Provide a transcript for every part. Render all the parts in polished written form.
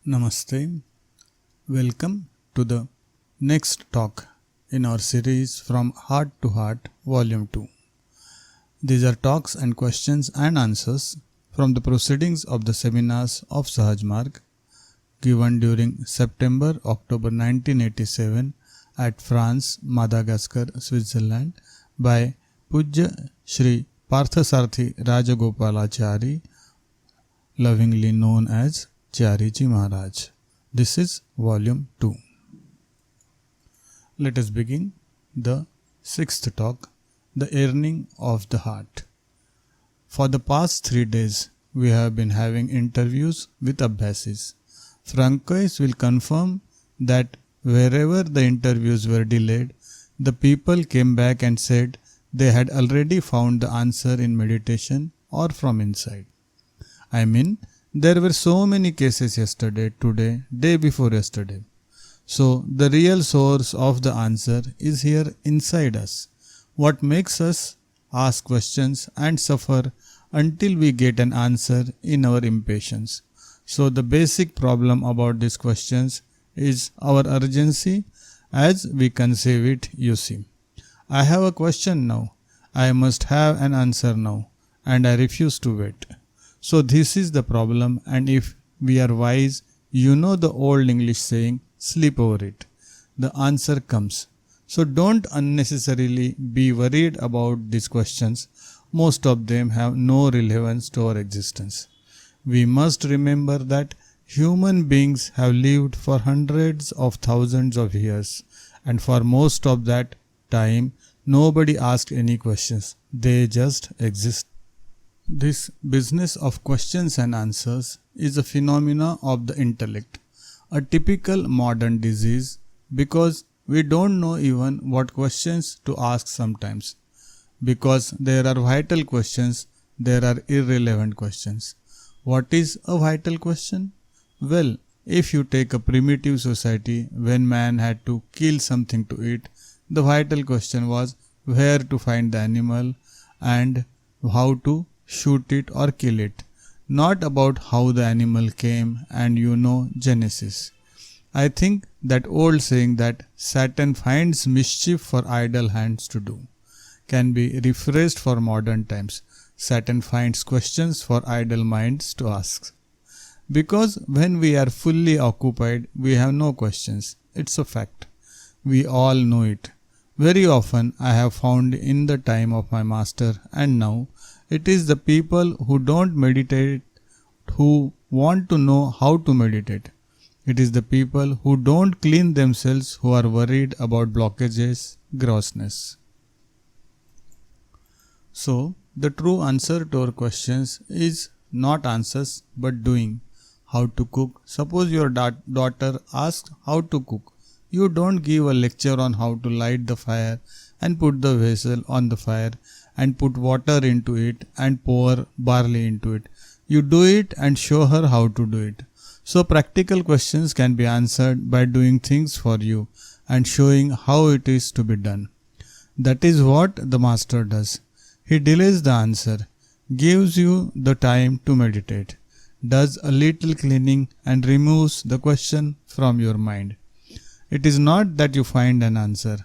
Namaste. Welcome to the next talk in our series From Heart to Heart, Volume 2. These are talks and questions and answers from the proceedings of the seminars of Sahaj Marg given during September-October 1987 at France, Madagascar, Switzerland by Pujya Shri Parthasarthi Rajagopalachari, lovingly known as Chariji Maharaj. This is Volume 2. Let us begin the sixth talk, the yearning of the heart. For the past 3 days, we have been having interviews with Abhyasis. Francois will confirm that wherever the interviews were delayed, the people came back and said they had already found the answer in meditation or from inside. I mean, there were so many cases yesterday, today, day before yesterday. So the real source of the answer is here inside us. What makes us ask questions and suffer until we get an answer in our impatience. So the basic problem about these questions is our urgency as we conceive it, you see. I have a question now. I must have an answer now, and I refuse to wait. So this is the problem, and if we are wise, you know the old English saying, sleep over it. The answer comes. So don't unnecessarily be worried about these questions. Most of them have no relevance to our existence. We must remember that human beings have lived for hundreds of thousands of years, and for most of that time, nobody asked any questions. They just exist. This business of questions and answers is a phenomena of the intellect, a typical modern disease, because we don't know even what questions to ask sometimes. Because there are vital questions, there are irrelevant questions. What is a vital question? Well, if you take a primitive society when man had to kill something to eat, the vital question was where to find the animal and how to shoot it or kill it, not about how the animal came and Genesis. I think that old saying that Satan finds mischief for idle hands to do can be rephrased for modern times. Satan finds questions for idle minds to ask. Because when we are fully occupied, we have no questions. It's a fact. We all know it. Very often I have found in the time of my master and now, it is the people who don't meditate who want to know how to meditate. It is the people who don't clean themselves who are worried about blockages, grossness. So, the true answer to our questions is not answers but doing. How to cook. Suppose your daughter asks how to cook. You don't give a lecture on how to light the fire and put the vessel on the fire and put water into it and pour barley into it. You do it and show her how to do it. So practical questions can be answered by doing things for you and showing how it is to be done. That is what the master does. He delays the answer, gives you the time to meditate, does a little cleaning and removes the question from your mind. It is not that you find an answer.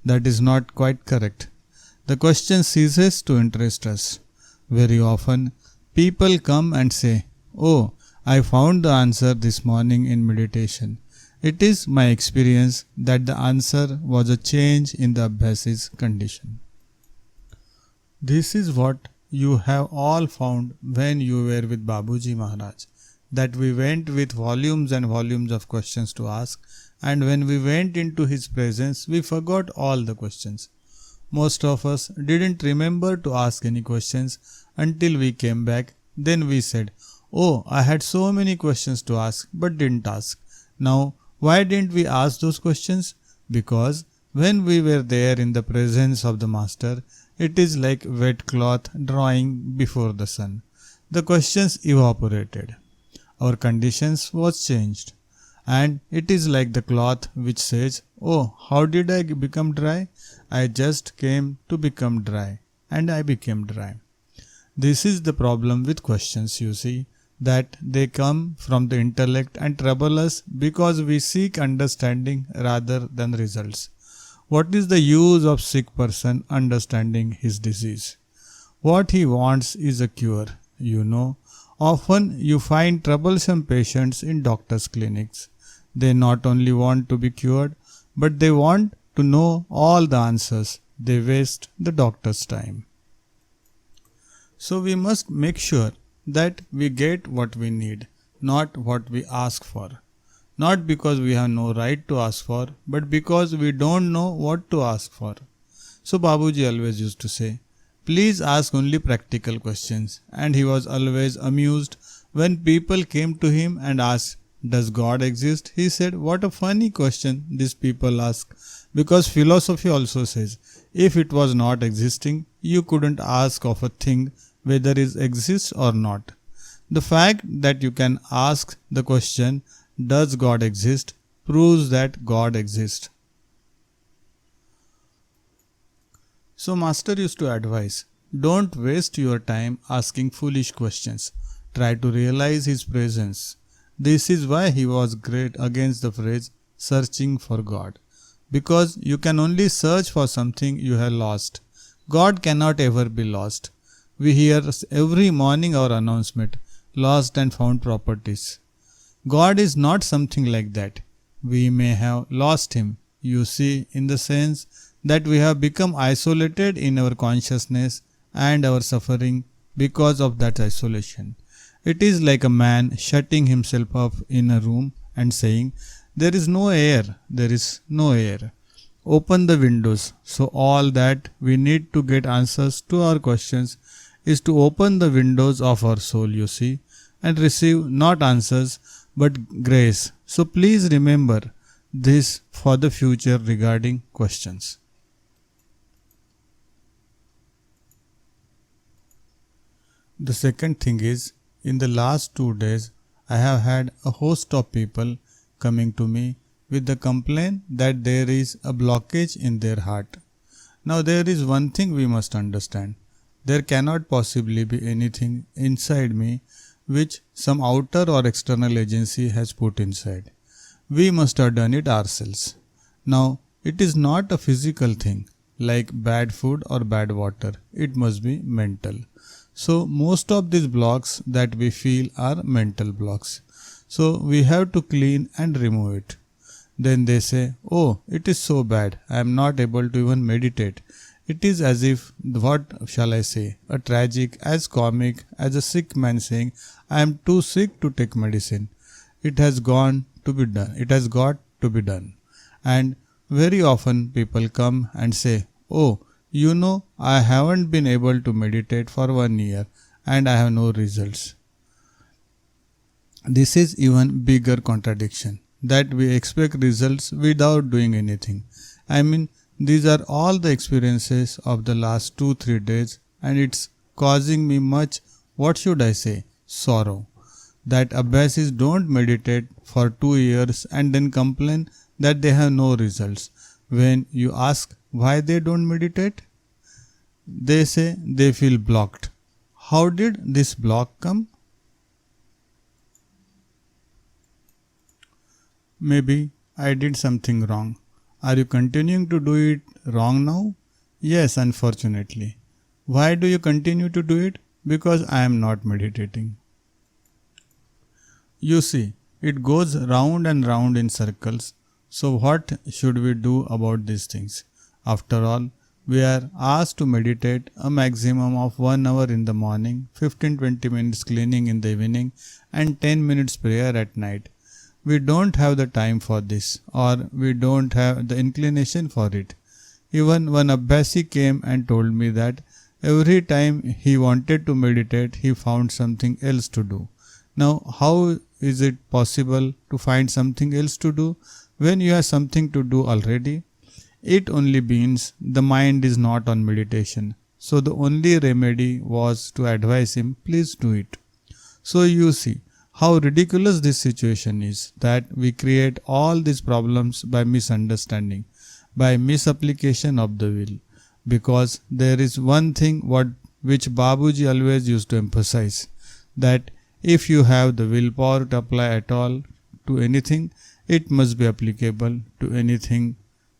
That is not quite correct. The question ceases to interest us. Very often, people come and say, "Oh, I found the answer this morning in meditation." It is my experience that the answer was a change in the Abhyasis condition. This is what you have all found when you were with Babuji Maharaj, that we went with volumes and volumes of questions to ask, and when we went into his presence, we forgot all the questions. Most of us didn't remember to ask any questions until we came back. Then we said, "Oh, I had so many questions to ask but didn't ask." Now, why didn't we ask those questions? Because when we were there in the presence of the master, it is like wet cloth drying before the sun. The questions evaporated. Our conditions was changed. And it is like the cloth which says, "Oh, how did I become dry? I just came to become dry, and I became dry." This is the problem with questions, you see. that they come from the intellect and trouble us because we seek understanding rather than results. What is the use of sick person understanding his disease? What he wants is a cure. Often you find troublesome patients in doctors' clinics. They not only want to be cured, but they want to know all the answers. They waste the doctor's time. So we must make sure that we get what we need, not what we ask for. Not because we have no right to ask for, but because we don't know what to ask for. So Babuji always used to say, please ask only practical questions, and he was always amused when people came to him and asked, does God exist? He said, what a funny question these people ask, because philosophy also says, if it was not existing, you couldn't ask of a thing whether it exists or not. The fact that you can ask the question, does God exist, proves that God exists. So Master used to advise, don't waste your time asking foolish questions. Try to realize his presence. This is why he was great against the phrase searching for God. Because you can only search for something you have lost. God cannot ever be lost. We hear every morning our announcement, lost and found properties. God is not something like that. We may have lost him, you see, in the sense that we have become isolated in our consciousness and our suffering because of that isolation. It is like a man shutting himself up in a room and saying, there is no air, there is no air. Open the windows. So all that we need to get answers to our questions is to open the windows of our soul, you see, and receive not answers but grace. So please remember this for the future regarding questions. The second thing is, in the last 2 days, I have had a host of people coming to me with the complaint that there is a blockage in their heart. Now there is one thing we must understand. There cannot possibly be anything inside me which some outer or external agency has put inside. We must have done it ourselves. Now, it is not a physical thing like bad food or bad water. It must be mental. So, most of these blocks that we feel are mental blocks. So, we have to clean and remove it. Then they say, oh, it is so bad. I am not able to even meditate. It is as if, what shall I say, a tragic, as comic as a sick man saying, I am too sick to take medicine. It has gone to be done. It has got to be done. And very often people come and say, oh, I haven't been able to meditate for 1 year and I have no results. This is even bigger contradiction, that we expect results without doing anything. I mean, these are all the experiences of the last 2-3 days, and it's causing me much, what should I say, sorrow. That Abbasi's don't meditate for 2 years and then complain that they have no results. When you ask why they don't meditate, they say they feel blocked. How did this block come? Maybe I did something wrong. Are you continuing to do it wrong now? Yes, unfortunately. Why do you continue to do it? Because I am not meditating. You see, it goes round and round in circles. So what should we do about these things? After all, we are asked to meditate a maximum of 1 hour in the morning, 15-20 minutes cleaning in the evening, and 10 minutes prayer at night. We don't have the time for this, or we don't have the inclination for it. Even when Abbasi came and told me that every time he wanted to meditate, he found something else to do. Now, how is it possible to find something else to do when you have something to do already? It only means the mind is not on meditation. So the only remedy was to advise him, please do it. So you see how ridiculous this situation is, that we create all these problems by misunderstanding, by misapplication of the will. Because there is one thing which Babuji always used to emphasize, that If you have the willpower to apply at all to anything, it must be applicable to anything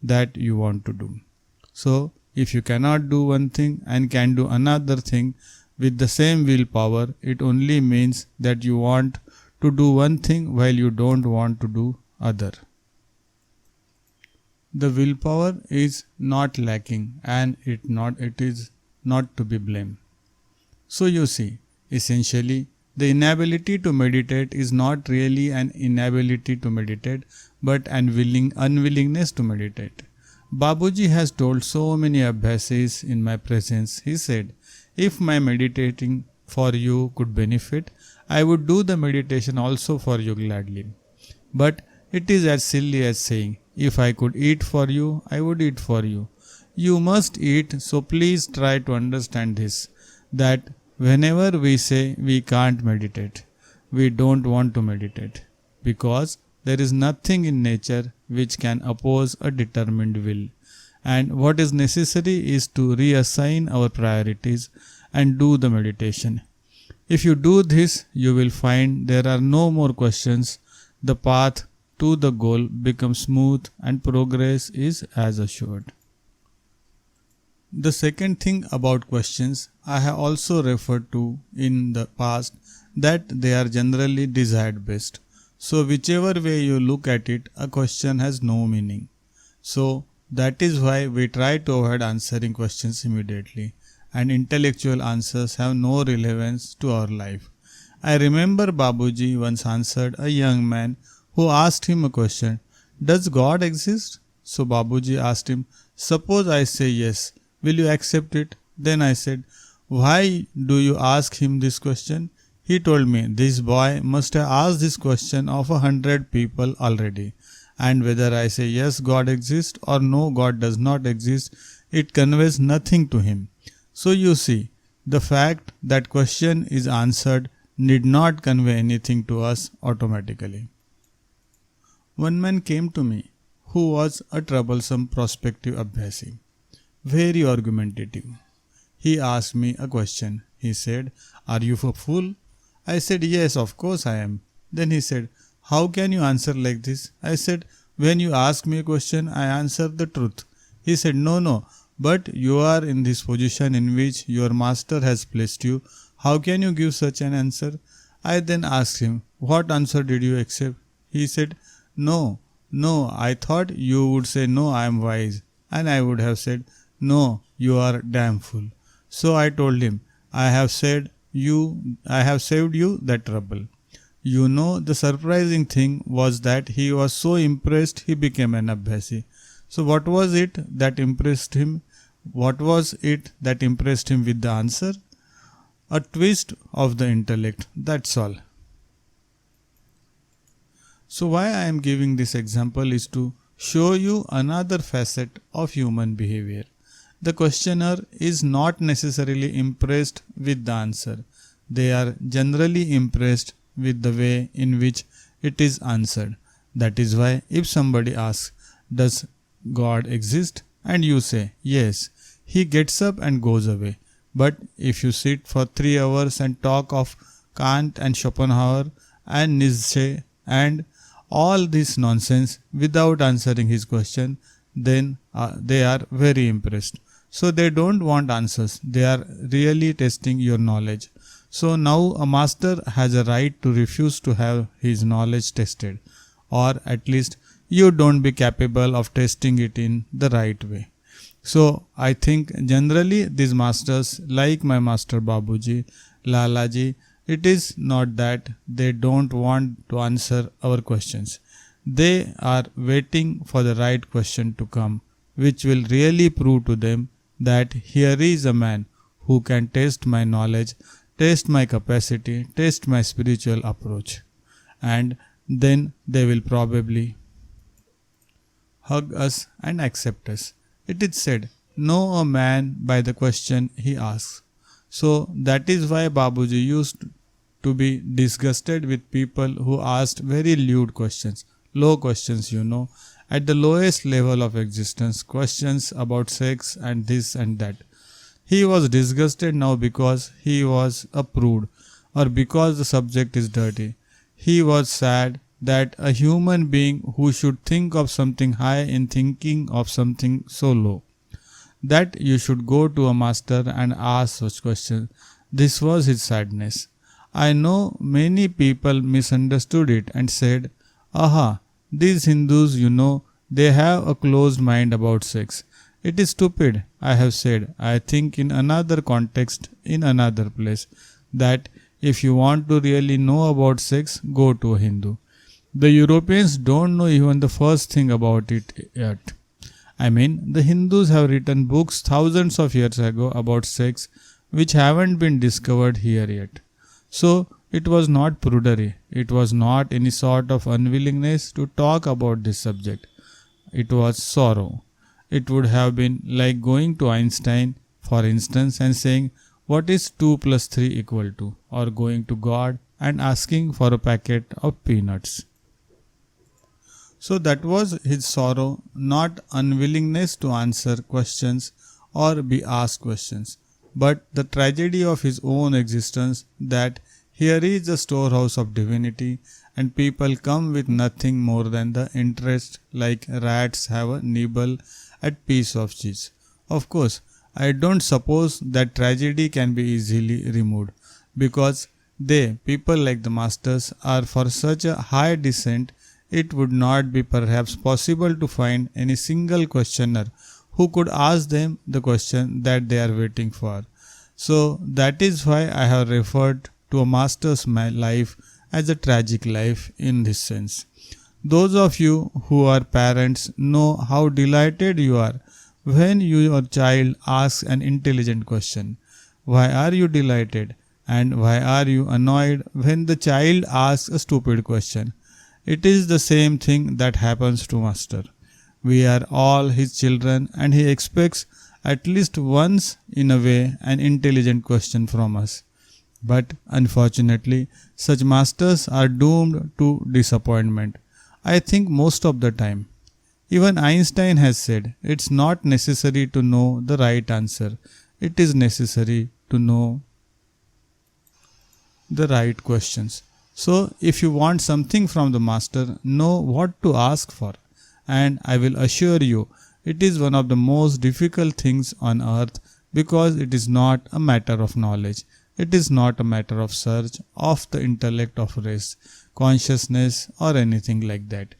that you want to do. So, if you cannot do one thing and can do another thing with the same willpower, it only means that you want to do one thing while you don't want to do other. The willpower is not lacking and it is not to be blamed. So you see, essentially, the inability to meditate is not really an inability to meditate, but an unwillingness to meditate. Babuji has told so many abhyasis in my presence. He said, if my meditating for you could benefit, I would do the meditation also for you gladly. But it is as silly as saying, if I could eat for you, I would eat for you. You must eat, so please try to understand this, that whenever we say we can't meditate, we don't want to meditate, because there is nothing in nature which can oppose a determined will. And what is necessary is to reassign our priorities and do the meditation. If you do this, you will find there are no more questions. The path to the goal becomes smooth and progress is as assured. The second thing about questions I have also referred to in the past, that they are generally desired based. So whichever way you look at it, a question has no meaning. So that is why we try to avoid answering questions immediately, and intellectual answers have no relevance to our life. I remember Babuji once answered a young man who asked him a question, does God exist? So Babuji asked him, suppose I say yes, will you accept it? Then I said, why do you ask him this question? He told me, this boy must have asked this question of 100 people already, and whether I say yes, God exists, or no, God does not exist, it conveys nothing to him. So you see, the fact that question is answered need not convey anything to us automatically. One man came to me who was a troublesome prospective abhyasi, very argumentative. He asked me a question. He said, are you a fool? I said, yes, of course I am. Then he said, how can you answer like this? I said, when you ask me a question, I answer the truth. He said, no, but you are in this position in which your master has placed you. How can you give such an answer? I then asked him, what answer did you accept? He said, no, I thought you would say no, I am wise. And I would have said, no, you are damn fool. So I told him, I have saved you that trouble. You know, the surprising thing was that he was so impressed he became an abhyasi. So what was it that impressed him? What was it that impressed him with the answer? A twist of the intellect, that's all. So why I am giving this example is to show you another facet of human behavior. The questioner is not necessarily impressed with the answer. They are generally impressed with the way in which it is answered. That is why if somebody asks, does God exist? And you say, yes, he gets up and goes away. But if you sit for 3 hours and talk of Kant and Schopenhauer and Nietzsche and all this nonsense without answering his question, then they are very impressed. So they don't want answers. They are really testing your knowledge. So now a master has a right to refuse to have his knowledge tested, or at least you don't be capable of testing it in the right way. So I think generally these masters, like my master Babuji, Lalaji, it is not that they don't want to answer our questions. They are waiting for the right question to come, which will really prove to them that here is a man who can test my knowledge, test my capacity, test my spiritual approach. And then they will probably hug us and accept us. It is said, know a man by the question he asks. So that is why Babuji used to be disgusted with people who asked very lewd questions, low questions, at the lowest level of existence, questions about sex and this and that. He was disgusted now because he was a prude, or because the subject is dirty. He was sad that a human being who should think of something high in thinking of something so low, that you should go to a master and ask such questions. This was his sadness. I know many people misunderstood it and said, "Aha, these Hindus, they have a closed mind about sex." It is stupid, I have said, I think in another context, in another place, that if you want to really know about sex, go to a Hindu. The Europeans don't know even the first thing about it yet. I mean, the Hindus have written books thousands of years ago about sex which haven't been discovered here yet. So, it was not prudery, it was not any sort of unwillingness to talk about this subject. It was sorrow. It would have been like going to Einstein, for instance, and saying, "What is 2 plus 3 equal to?" or going to God and asking for a packet of peanuts. So that was his sorrow, not unwillingness to answer questions or be asked questions, but the tragedy of his own existence, that here is the storehouse of divinity and people come with nothing more than the interest, like rats have a nibble at piece of cheese. Of course, I don't suppose that tragedy can be easily removed, because they, people like the masters, are for such a high descent, it would not be perhaps possible to find any single questioner who could ask them the question that they are waiting for. So that is why I have referred to a master's life as a tragic life in this sense. Those of you who are parents know how delighted you are when your child asks an intelligent question. Why are you delighted? And why are you annoyed when the child asks a stupid question? It is the same thing that happens to master. We are all his children and he expects at least once in a way an intelligent question from us. But unfortunately, such masters are doomed to disappointment. I think most of the time. Even Einstein has said, it's not necessary to know the right answer. It is necessary to know the right questions. So, if you want something from the master, know what to ask for. And I will assure you, it is one of the most difficult things on earth, because it is not a matter of knowledge. It is not a matter of search of the intellect of race, consciousness or anything like that.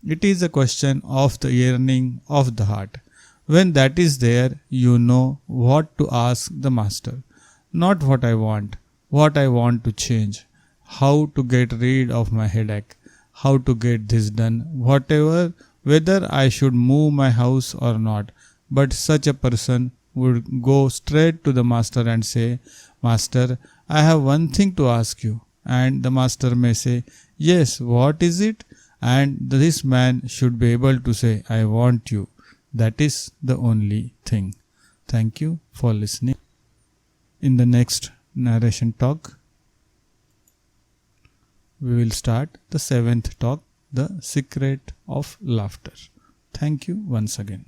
It is a question of the yearning of the heart. When that is there, you know what to ask the master. Not what I want to change, how to get rid of my headache, how to get this done, whatever, whether I should move my house or not. But such a person would go straight to the master and say, "Master, I have one thing to ask you." And the master may say, "Yes, what is it?" And this man should be able to say, "I want you." That is the only thing. Thank you for listening. In the next narration talk, we will start the 7th talk, The Secret of Laughter. Thank you once again.